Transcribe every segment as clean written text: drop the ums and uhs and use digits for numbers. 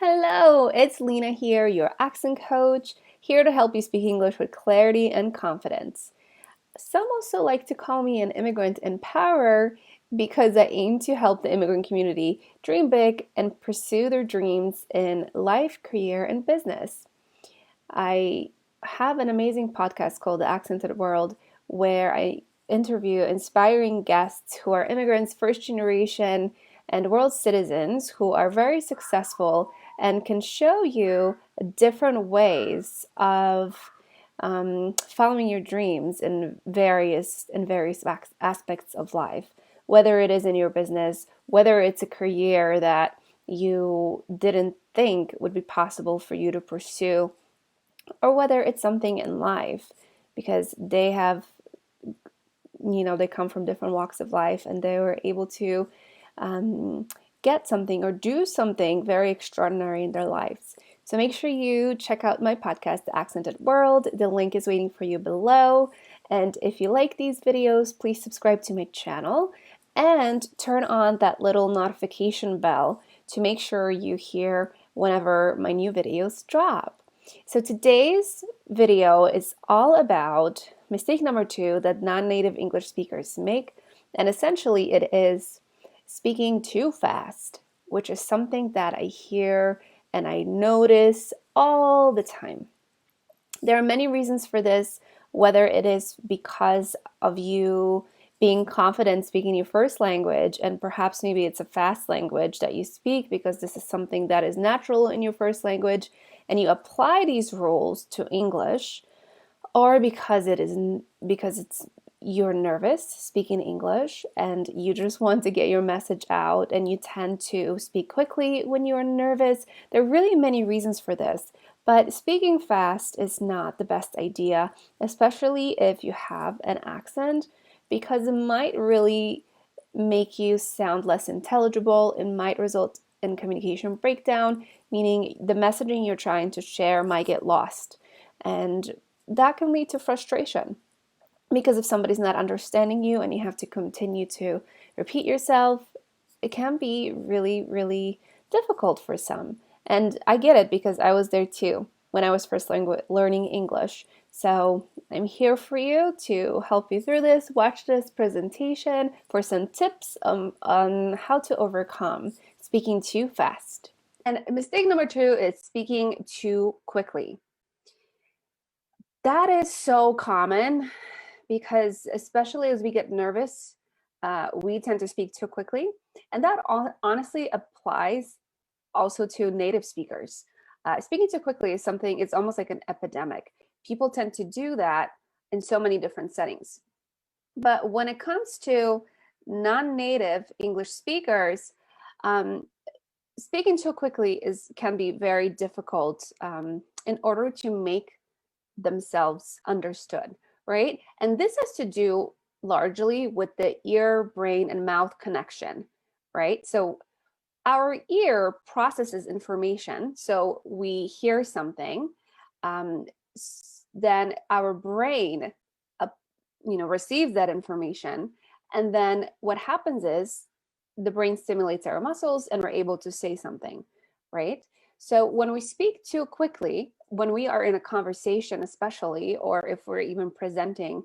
Hello, it's Lena here, your accent coach, here to help you speak English with clarity and confidence. Some also like to call me an immigrant empowerer because I aim to help the immigrant community dream big and pursue their dreams in life, career, and business. I have an amazing podcast called The Accented World where I interview inspiring guests who are immigrants, first generation, and world citizens who are very successful and can show you different ways of following your dreams in various aspects of life, whether it is in your business, whether it's a career that you didn't think would be possible for you to pursue, or whether it's something in life, because they come from different walks of life and they were able to um, get something or do something very extraordinary in their lives. So make sure you check out my podcast, The Accented World. The link is waiting for you below. And if you like these videos, please subscribe to my channel and turn on that little notification bell to make sure you hear whenever my new videos drop. So today's video is all about mistake number 2 that non-native English speakers make, and essentially it is speaking too fast, which is something that I hear and I notice all the time. There are many reasons for this, whether it is because of you being confident speaking your first language, and perhaps maybe it's a fast language that you speak because this is something that is natural in your first language, and you apply these rules to English, or because it's you're nervous speaking English and you just want to get your message out and you tend to speak quickly when you're nervous. There are really many reasons for this, but speaking fast is not the best idea, especially if you have an accent, because it might really make you sound less intelligible. It might result in communication breakdown, meaning the messaging you're trying to share might get lost. And that can lead to frustration because if somebody's not understanding you and you have to continue to repeat yourself, it can be really, really difficult for some. And I get it because I was there too when I was first learning English. So I'm here for you to help you through this. Watch this presentation for some tips on how to overcome speaking too fast. And mistake number 2 is speaking too quickly. That is so common because especially as we get nervous, we tend to speak too quickly. And that honestly applies also to native speakers. Speaking too quickly is something, it's almost like an epidemic. People tend to do that in so many different settings. But when it comes to non-native English speakers, speaking too quickly can be very difficult in order to make themselves understood, right? And this has to do largely with the ear, brain, and mouth connection, right? So our ear processes information. So we hear something, um, then our brain, receives that information, and then what happens is the brain stimulates our muscles, and we're able to say something, right? So when we speak too quickly, when we are in a conversation, especially, or if we're even presenting,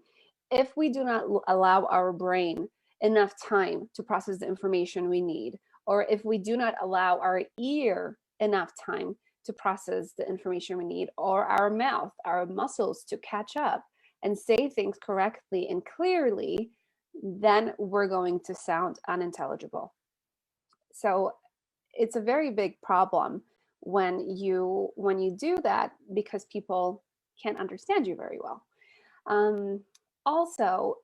if we do not allow our brain enough time to process the information we need, or if we do not allow our ear enough time to process the information we need, or our mouth, our muscles to catch up and say things correctly and clearly, then we're going to sound unintelligible. So it's a very big problem when you do that because people can't understand you very well. Also,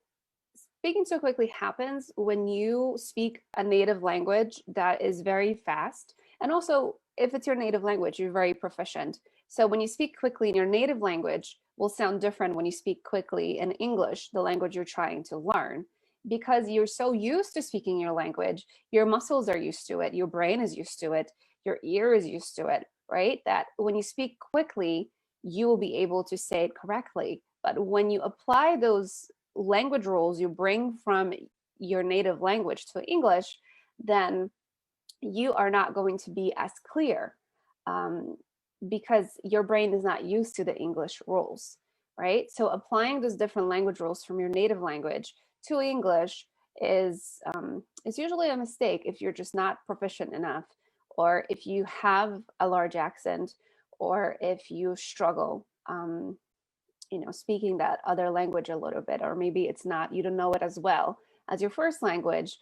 speaking so quickly happens when you speak a native language that is very fast. And also, if it's your native language, you're very proficient. So when you speak quickly in your native language will sound different when you speak quickly in English, the language you're trying to learn. Because you're so used to speaking your language, your muscles are used to it, your brain is used to it, your ear is used to it, right? That when you speak quickly, you will be able to say it correctly. But when you apply those language rules you bring from your native language to English, then you are not going to be as clear. because your brain is not used to the English rules, right? So applying those different language rules from your native language to English is usually a mistake if you're just not proficient enough, or if you have a large accent, or if you struggle, speaking that other language a little bit, or maybe it's not, you don't know it as well as your first language,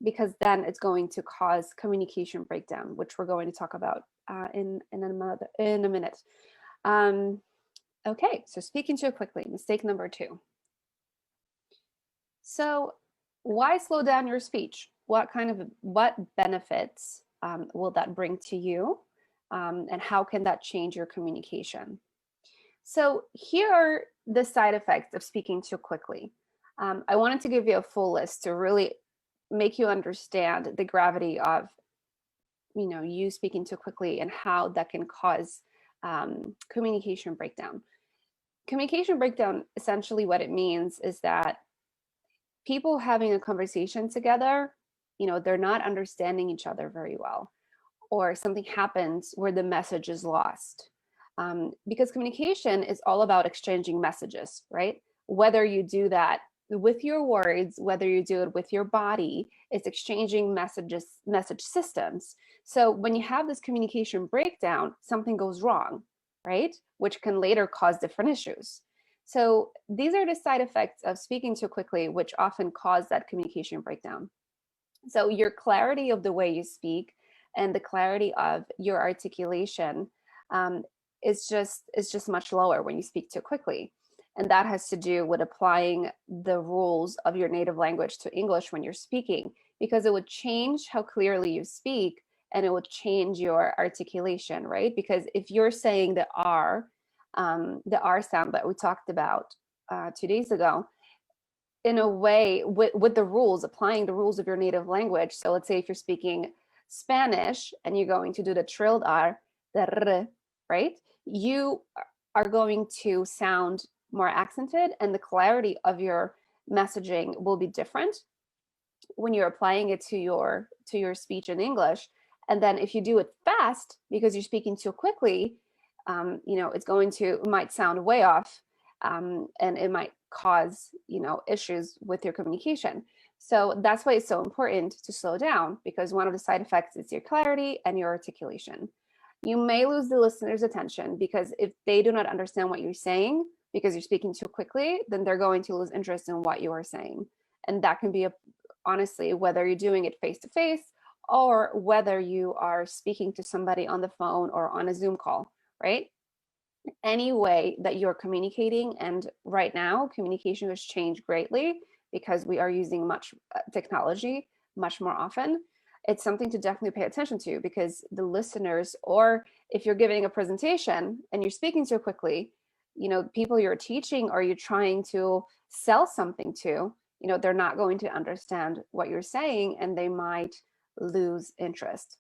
because then it's going to cause communication breakdown, which we're going to talk about in a minute. Okay, so speaking too quickly, mistake number 2. So why slow down your speech? What benefits will that bring to you? And how can that change your communication? So here are the side effects of speaking too quickly. I wanted to give you a full list to really make you understand the gravity of you speaking too quickly and how that can cause communication breakdown. Communication breakdown, essentially what it means is that people having a conversation together, they're not understanding each other very well, or something happens where the message is lost. Because communication is all about exchanging messages, right? Whether you do that with your words, whether you do it with your body, it's exchanging message systems. So when you have this communication breakdown, something goes wrong, right? Which can later cause different issues. So these are the side effects of speaking too quickly, which often cause that communication breakdown. So your clarity of the way you speak and the clarity of your articulation is just much lower when you speak too quickly. And that has to do with applying the rules of your native language to English when you're speaking, because it would change how clearly you speak and it would change your articulation, right? Because if you're saying the R sound that we talked about 2 days ago, in a way with the rules, applying the rules of your native language. So let's say if you're speaking Spanish and you're going to do the trilled R, the R, right? You are going to sound more accented, and the clarity of your messaging will be different when you're applying it to your speech in English. And then if you do it fast because you're speaking too quickly, it might sound way off, and it might cause issues with your communication. So that's why it's so important to slow down, because one of the side effects is your clarity and your articulation. You may lose the listener's attention, because if they do not understand what you're saying because you're speaking too quickly, then they're going to lose interest in what you are saying. And that can be honestly, whether you're doing it face to face or whether you are speaking to somebody on the phone or on a Zoom call, right? Any way that you're communicating, and right now communication has changed greatly because we are using much technology much more often. It's something to definitely pay attention to, because the listeners, or if you're giving a presentation and you're speaking so quickly, people you're teaching or you're trying to sell something to, they're not going to understand what you're saying, and they might lose interest.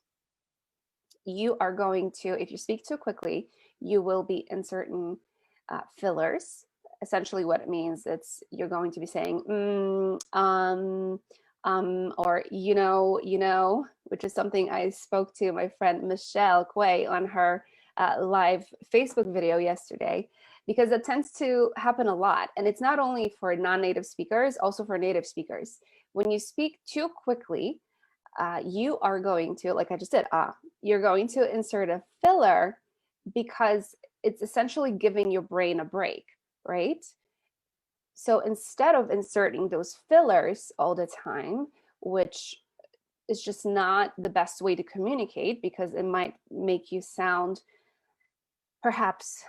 You are going to, if you speak too quickly, you will be inserting fillers. Essentially what it means, you're going to be saying or which is something I spoke to my friend Michelle Quay on her live Facebook video yesterday, because it tends to happen a lot. And it's not only for non-native speakers, also for native speakers. When you speak too quickly, you are going to, like I just did, you're going to insert a filler, because it's essentially giving your brain a break, right? So instead of inserting those fillers all the time, which is just not the best way to communicate, because it might make you sound perhaps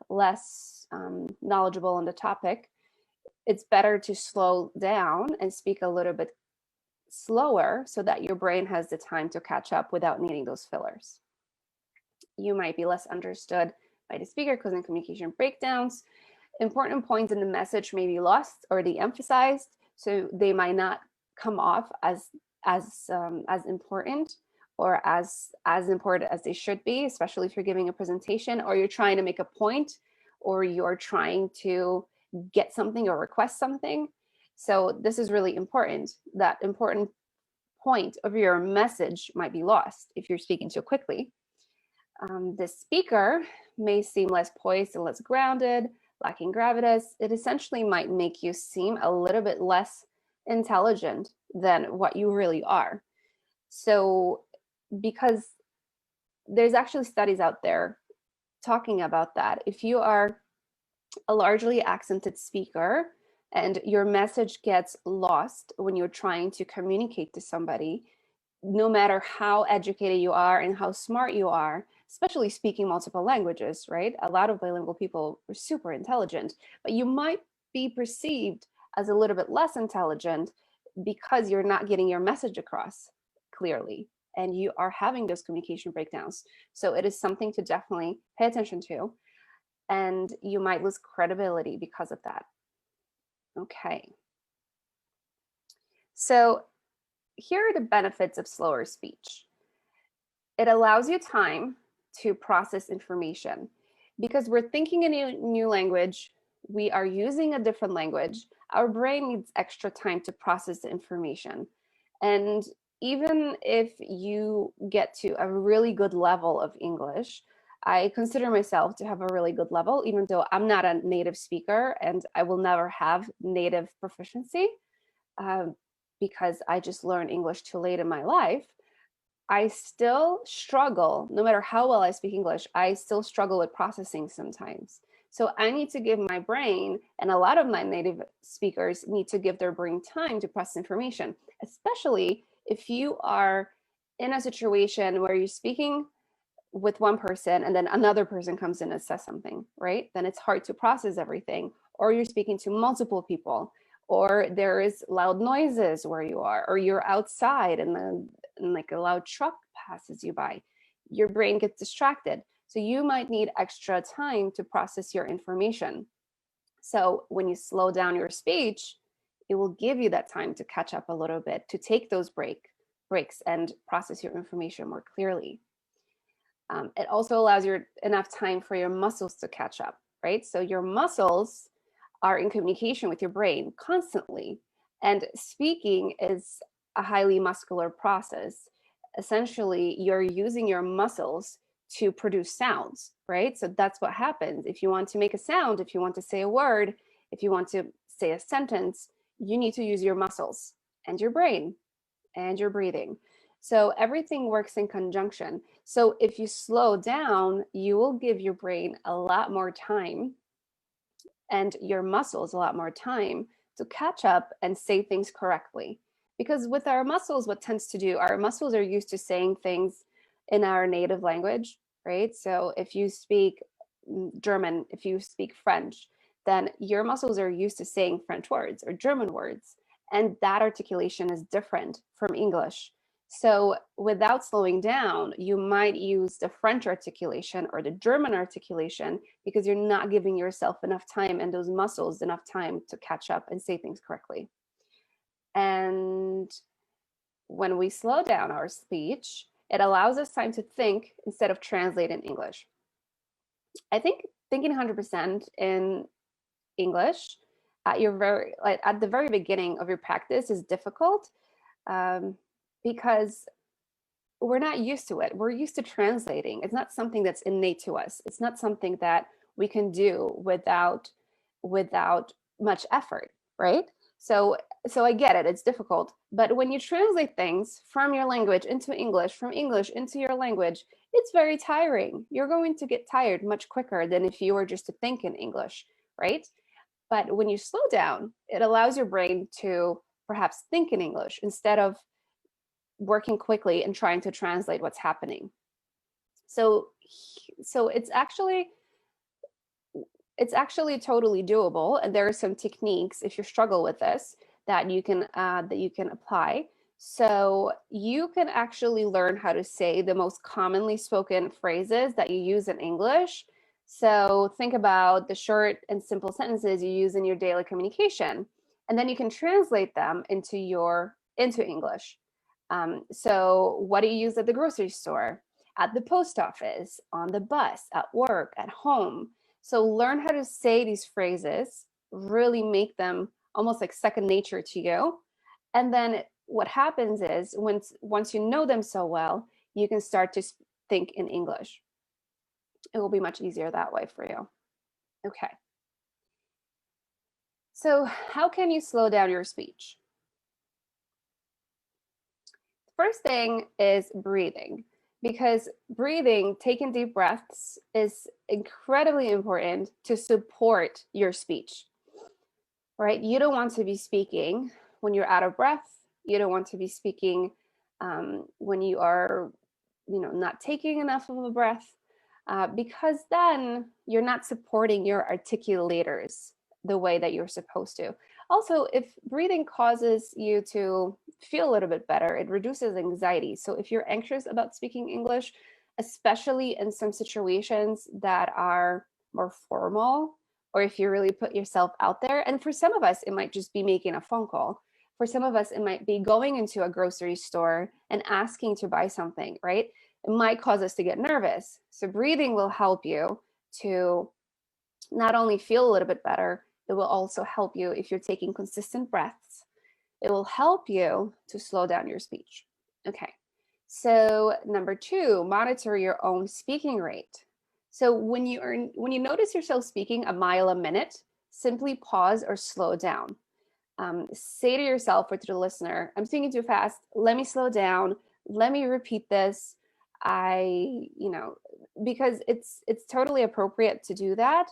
less knowledgeable on the topic, it's better to slow down and speak a little bit slower so that your brain has the time to catch up without needing those fillers. You might be less understood by the speaker, causing communication breakdowns. Important points in the message may be lost or de-emphasized, so they might not come off as important, or as important as they should be, especially if you're giving a presentation or you're trying to make a point, or you're trying to get something or request something. So this is really important. That important point of your message might be lost if you're speaking too quickly. The speaker may seem less poised and less grounded, lacking gravitas. It essentially might make you seem a little bit less intelligent than what you really are. So, because there's actually studies out there talking about that. If you are a largely accented speaker and your message gets lost when you're trying to communicate to somebody, no matter how educated you are and how smart you are, especially speaking multiple languages, right? A lot of bilingual people are super intelligent, but you might be perceived as a little bit less intelligent because you're not getting your message across clearly and you are having those communication breakdowns. So it is something to definitely pay attention to, and you might lose credibility because of that. Okay. So here are the benefits of slower speech. It allows you time to process information because we're thinking a new language, we are using a different language, our brain needs extra time to process the information. And even if you get to a really good level of English, I consider myself to have a really good level, even though I'm not a native speaker and I will never have native proficiency because I just learned English too late in my life. I still struggle, no matter how well I speak English, I still struggle with processing sometimes. So I need to give my brain, and a lot of my native speakers need to give their brain time to process information, especially if you are in a situation where you're speaking with one person and then another person comes in and says something, right? Then it's hard to process everything. Or you're speaking to multiple people, or there is loud noises where you are, or you're outside and like a loud truck passes you by. Your brain gets distracted. So you might need extra time to process your information. So when you slow down your speech, it will give you that time to catch up a little bit, to take those breaks and process your information more clearly. It also allows you enough time for your muscles to catch up, right? So your muscles are in communication with your brain constantly. And speaking is a highly muscular process. Essentially, you're using your muscles to produce sounds, right? So that's what happens. If you want to make a sound, if you want to say a word, if you want to say a sentence, you need to use your muscles and your brain and your breathing. So everything works in conjunction. So if you slow down, you will give your brain a lot more time and your muscles a lot more time to catch up and say things correctly. Because with our muscles, what tends to do, our muscles are used to saying things in our native language, right? So if you speak German, if you speak French, then your muscles are used to saying French words or German words. And that articulation is different from English. So without slowing down, you might use the French articulation or the German articulation because you're not giving yourself enough time and those muscles enough time to catch up and say things correctly. And when we slow down our speech, it allows us time to think instead of translate in English. I think thinking 100% in English at the very beginning of your practice is difficult because we're not used to it. We're used to translating. It's not something that's innate to us. It's not something that we can do without much effort, right? So I get it. It's difficult. But when you translate things from your language into English, from English into your language, it's very tiring. You're going to get tired much quicker than if you were just to think in English, right? But when you slow down, it allows your brain to perhaps think in English instead of working quickly and trying to translate what's happening. So it's actually totally doable, and there are some techniques if you struggle with this that you can apply. So you can actually learn how to say the most commonly spoken phrases that you use in English. So think about the short and simple sentences you use in your daily communication, and then you can translate them into English. So what do you use at the grocery store, at the post office, on the bus, at work, at home? So learn how to say these phrases, really make them almost like second nature to you. And then what happens is once you know them so well, you can start to think in English. It will be much easier that way for you. Okay. So, how can you slow down your speech? First thing is breathing, because breathing, taking deep breaths, is incredibly important to support your speech, right? You don't want to be speaking when you're out of breath. You don't want to be speaking when you are, not taking enough of a breath, because then you're not supporting your articulators the way that you're supposed to. Also, if breathing causes you to feel a little bit better, it reduces anxiety. So if you're anxious about speaking English, especially in some situations that are more formal, or if you really put yourself out there, and for some of us, it might just be making a phone call. For some of us, it might be going into a grocery store and asking to buy something, right? It might cause us to get nervous. So breathing will help you to not only feel a little bit better, it will also help you if you're taking consistent breaths. It will help you to slow down your speech. Okay. So number 2, monitor your own speaking rate. So when you notice yourself speaking a mile a minute, simply pause or slow down. Say to yourself or to the listener, I'm speaking too fast. Let me slow down. Let me repeat this. Because it's totally appropriate to do that.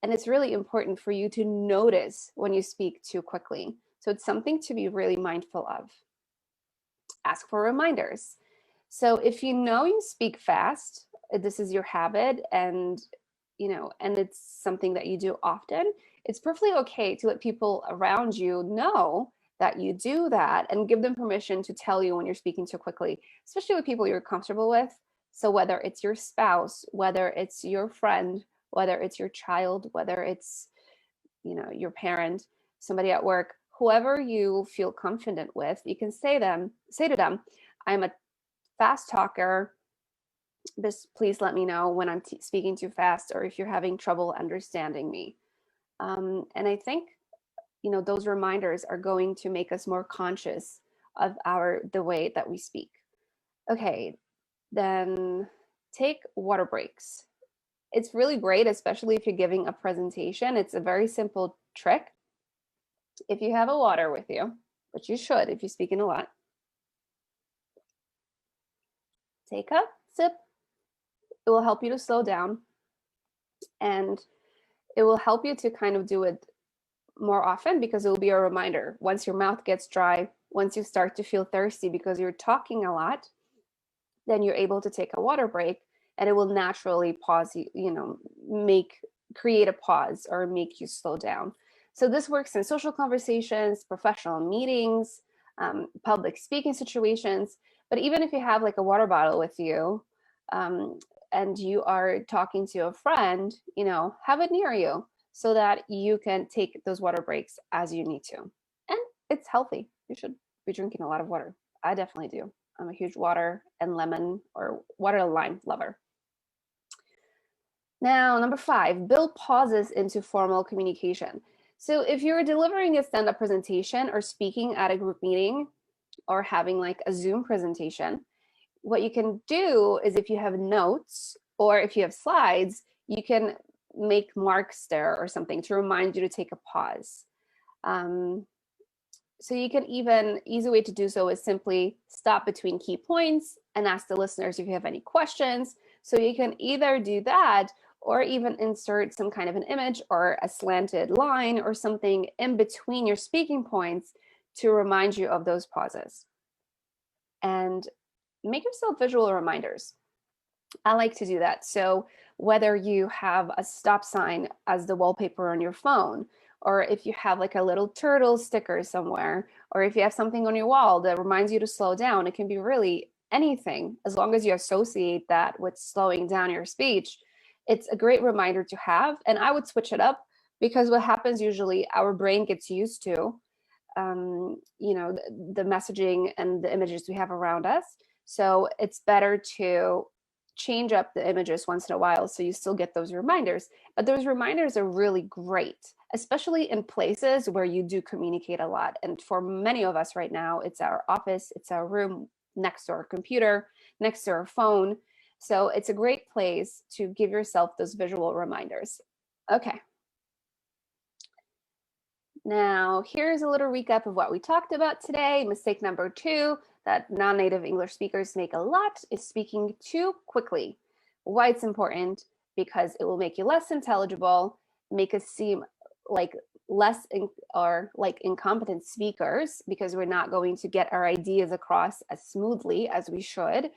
And it's really important for you to notice when you speak too quickly. So it's something to be really mindful of. Ask for reminders. So if you know you speak fast, this is your habit, and it's something that you do often, it's perfectly okay to let people around you know that you do that and give them permission to tell you when you're speaking too quickly, especially with people you're comfortable with. So whether it's your spouse, whether it's your friend, whether it's your child, whether it's your parent, somebody at work, whoever you feel confident with, you can say to them, I'm a fast talker. Please let me know when I'm speaking too fast, or if you're having trouble understanding me. And I think those reminders are going to make us more conscious of the way that we speak. Okay, then take water breaks. It's really great, especially if you're giving a presentation. It's a very simple trick. If you have a water with you, which you should if you're speaking a lot, take a sip. It will help you to slow down, and it will help you to kind of do it more often, because it will be a reminder. Once your mouth gets dry, once you start to feel thirsty because you're talking a lot, then you're able to take a water break, and it will naturally pause you, create a pause or make you slow down. So this works in social conversations, professional meetings, public speaking situations. But even if you have like a water bottle with you, and you are talking to a friend, have it near you so that you can take those water breaks as you need to. And it's healthy. You should be drinking a lot of water. I definitely do. I'm a huge water and lemon, or water and lime lover. Now, number 5, build pauses into formal communication. So if you're delivering a stand-up presentation or speaking at a group meeting or having like a Zoom presentation, what you can do is, if you have notes or if you have slides, you can make marks there or something to remind you to take a pause. So you can easy way to do so is simply stop between key points and ask the listeners if you have any questions. So you can either do that, or even insert some kind of an image or a slanted line or something in between your speaking points to remind you of those pauses. And make yourself visual reminders. I like to do that. So whether you have a stop sign as the wallpaper on your phone, or if you have like a little turtle sticker somewhere, or if you have something on your wall that reminds you to slow down, it can be really anything, as long as you associate that with slowing down your speech. It's a great reminder to have. And I would switch it up, because what happens usually, our brain gets used to the messaging and the images we have around us. So it's better to change up the images once in a while so you still get those reminders. But those reminders are really great, especially in places where you do communicate a lot. And for many of us right now, it's our office, it's our room next to our computer, next to our phone. So it's a great place to give yourself those visual reminders. Okay. Now, here's a little recap of what we talked about today. Mistake number 2 that non-native English speakers make a lot is speaking too quickly. Why it's important? Because it will make you less intelligible, make us seem like or like incompetent speakers because we're not going to get our ideas across as smoothly as we should.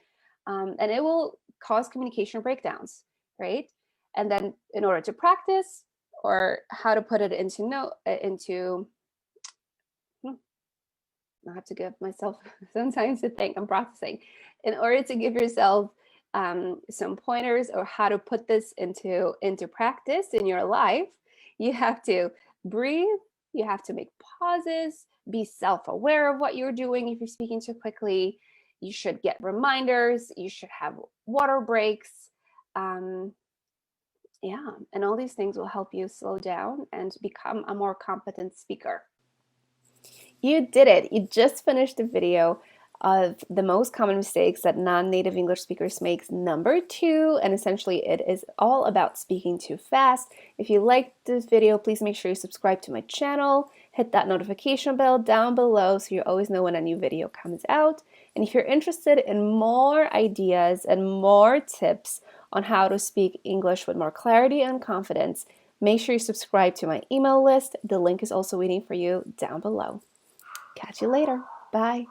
And it will cause communication breakdowns, right? And then in order to practice, or how to put it into I have to give myself some time to think. I'm processing. In order to give yourself some pointers or how to put this into practice in your life, you have to breathe. You have to make pauses. Be self-aware of what you're doing. If you're speaking too quickly, you should get reminders. You should have water breaks. Yeah, and all these things will help you slow down and become a more competent speaker. You did it. You just finished the video of the most common mistakes that non-native English speakers make, number 2, and essentially it is all about speaking too fast. If you liked this video, please make sure you subscribe to my channel, hit that notification bell down below so you always know when a new video comes out. And if you're interested in more ideas and more tips on how to speak English with more clarity and confidence, make sure you subscribe to my email list. The link is also waiting for you down below. Catch you later. Bye.